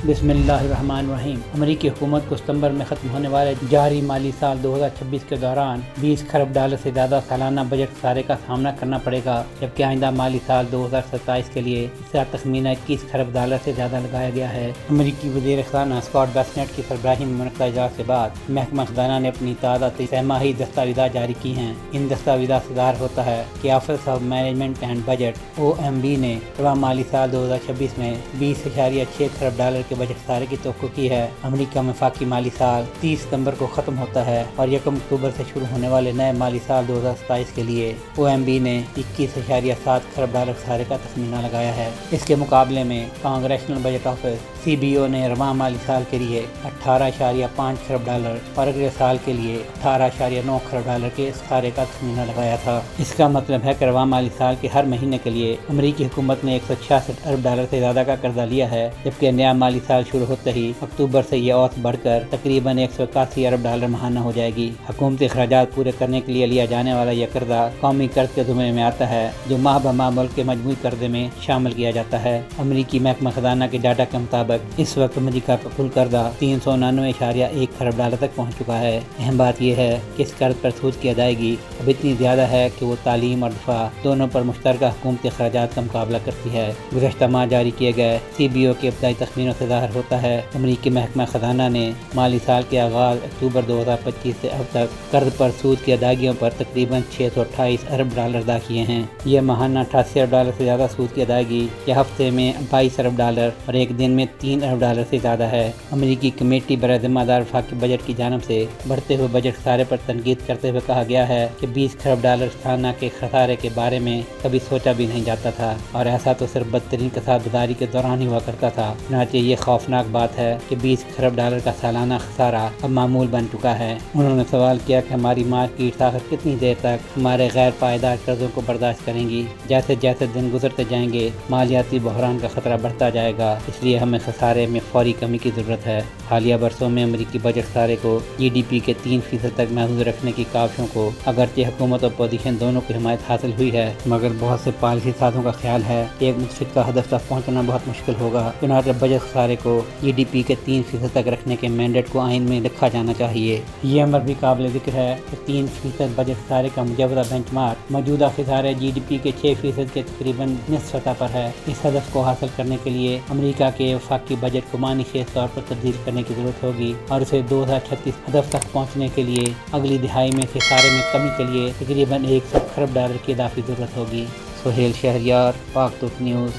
बिस्मिल्लाहिर्रहमानिर्रहीम। अमेरिकी हुकूमत को सितंबर में ख़त्म होने वाले जारी माली साल 2026 के दौरान 20 खरब डॉलर से ज़्यादा सालाना बजट खसारे का सामना करना पड़ेगा, जबकि आइंदा माली साल 2027 के लिए इसका तखमीना 21 खरब डॉलर से ज़्यादा लगाया गया है। अमेरिकी वज़ीर ख़ज़ाना स्कॉट बेसेंट की सरबराही में मुनक़्क़दा इजलास के बाद महकमा ख़ज़ाना ने अपनी ताज़ा छमाही दस्तावेज़ात जारी की हैं। इन दस्तावेज़ात से ज़ाहिर होता है कि office of management and budget OMB ने रवा माली साल 2026 में 20.6 खरब डॉलर के बजट खसारे की तवक्को की है। अमेरिका में वफाकी माली साल 30 सितंबर को ख़त्म होता है और 1 अक्टूबर से शुरू होने वाले नए माली साल 2027 के लिए OMB ने 21.7 खरब डॉलर खसारे का तखमीना लगाया है। इसके मुकाबले में कांग्रेशनल बजट ऑफिस CBO ने रवा माली साल के लिए 18.5 खरब डॉलर और अगले साल के लिए 18.9 खरब डॉलर के खसारे का तखमीना लगाया था। इसका मतलब है कि रवा माली साल के हर महीने के लिए अमेरिकी हुकूमत ने 166 अरब डॉलर से ज़्यादा का कर्जा लिया है, जबकि नया माली साल शुरू होते ही अक्टूबर से ये औसत बढ़कर तकरीबन 181 अरब डॉलर माहाना हो जाएगी। हुकूमती अखराजात पूरे करने के लिए लिया जाने वाला यह कर्जा कौमी कर्ज के ज़ुमरे में आता है, जो माह बमाह मुल्क के मजमूई कर्जे में शामिल किया जाता है। अमेरिकी महकमा खजाना के डाटा के मुताबिक इस वक्त अमेरिका का कुल कर्जा 399.1 खरब डॉलर तक पहुँच चुका है। अहम बात यह है कि इस कर्ज पर सूद की अदायगी अब इतनी ज़्यादा है कि वो तालीम और दफा दोनों पर मुश्तरका हुकूमती अखराजात का मुकाबला करती है। गुज़श्ता माह जारी किए गए CBO के इब्तदाई तखमीनों से ज़ाहिर होता है अमेरिकी महकमा खजाना ने माली साल के आगाज़ अक्टूबर 2025 से अब तक कर्ज पर सूद की अदायगियों पर तकरीबन 628 अरब डॉलर अदा किए हैं। यह माहाना 88 अरब डॉलर से ज़्यादा सूद की अदायगी या हफ्ते में 22 अरब डॉलर और एक दिन में 3 अरब डॉलर से ज़्यादा है। अमेरिकी कमेटी बराए ज़िम्मेदार वफाकी बजट की जानिब से बढ़ते हुए बजट खसारे पर तनकीद करते हुए कहा गया है कि 20 खरब डॉलर सालाना के खसारे के बारे में कभी सोचा भी नहीं जाता था और ऐसा तो सिर्फ बदतरीन कसाब बाज़ारी के दौरान ही हुआ करता था। चुनांचे ये खौफनाक बात है कि 20 खरब डॉलर का सालाना खसारा अब मामूल बन चुका है। उन्होंने सवाल किया कि हमारी मार्केट ताकत कितनी देर तक हमारे गैर पायदार कर्जों को बर्दाश्त करेंगी। जैसे जैसे दिन गुजरते जाएंगे मालियाती बहरान का खतरा बढ़ता जाएगा, इसलिए हमें खसारे में फौरी कमी की ज़रूरत है। हालिया बरसों में अमेरिकी बजट खसारे को GDP के 3% तक महफूज रखने की काविशों को अगरचे हुकूमत और अपोजिशन दोनों की हिमायत हासिल हुई है, मगर बहुत से पॉलिसी साधों का ख्याल है कि एक मुतफ़िक़ा हदफ तक पहुँचना बहुत मुश्किल होगा। चुनांचे बजट खसारे को GDP के 3% तक रखने के मैंडेट को आइन में लिखा जाना चाहिए। ये अमर भी काबिल ज़िक्र है कि 3% बजट खसारे का मुजवज़ा बेंचमार्क मौजूदा खसारे GDP के 6% के तकरीबन निस्फ़ सतह पर है। इस हदफ को हासिल करने के लिए अमेरिका के वफाकी बजट को मानी तौर पर तब्दील करने की ज़रूरत होगी और इसे 2036 हदफ तक पहुँचने के लिए अगली दिहाई में खसारे में कमी के लिए तकरीबन 100 खरब डॉलर की इजाफी ज़रूरत होगी। सुहेल शहरियार, पाक तुर्क न्यूज़।